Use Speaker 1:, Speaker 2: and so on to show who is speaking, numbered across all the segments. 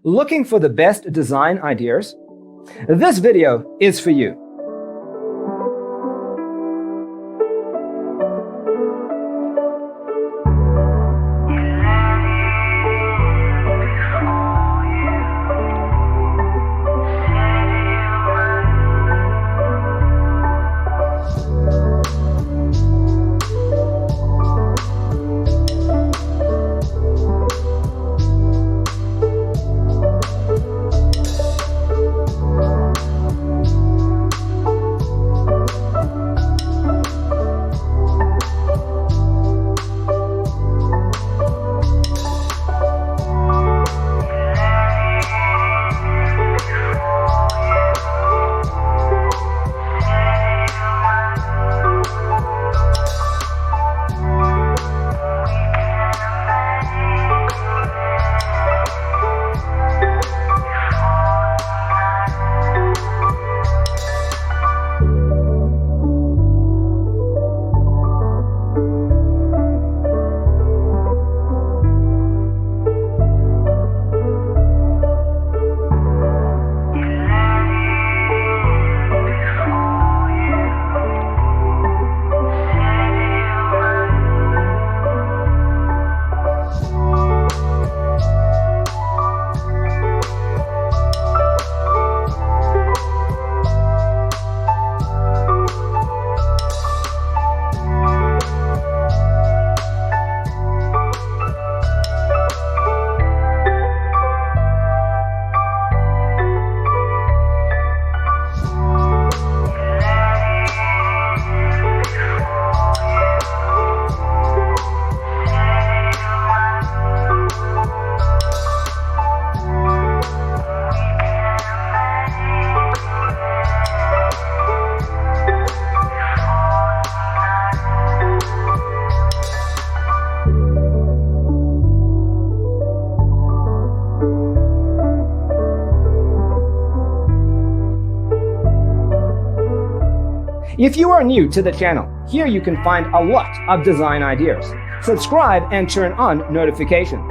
Speaker 1: Looking for the best design ideas? This video is for you. If you are new to the channel, here you can find a lot of design ideas. Subscribe and turn on notifications.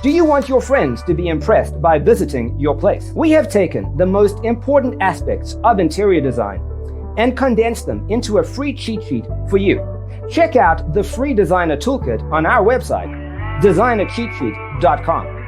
Speaker 1: Do you want your friends to be impressed by visiting your place? We have taken the most important aspects of interior design and condensed them into a free cheat sheet for you. Check out the free designer toolkit on our website, designercheatsheet.com.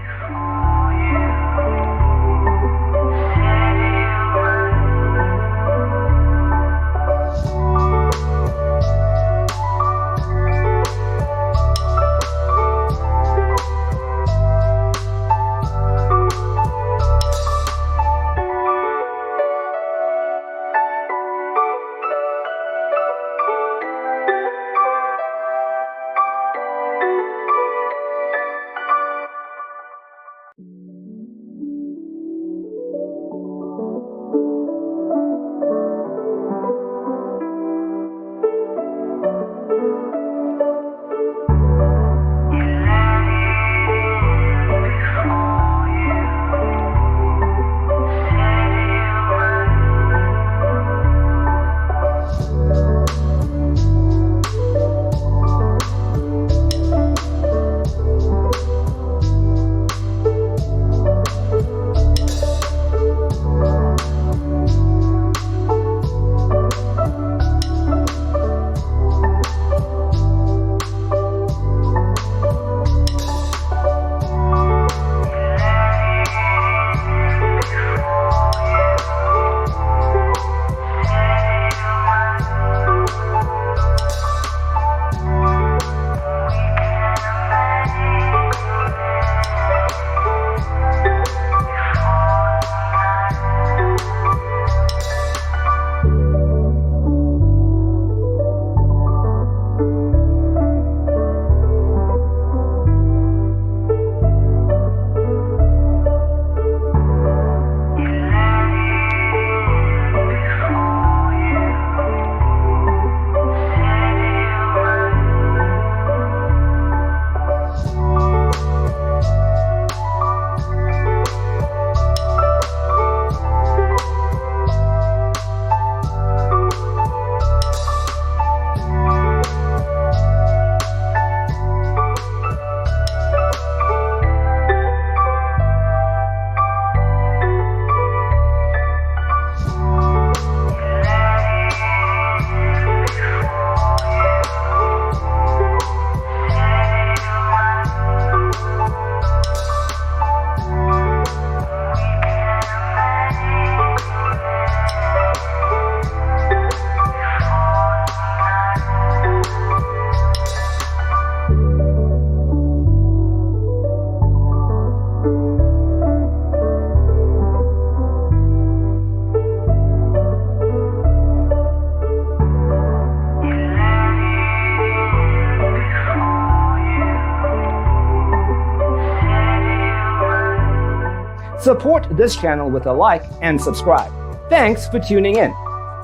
Speaker 1: Support this channel with a like and subscribe. Thanks for tuning in.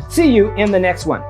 Speaker 1: See you in the next one.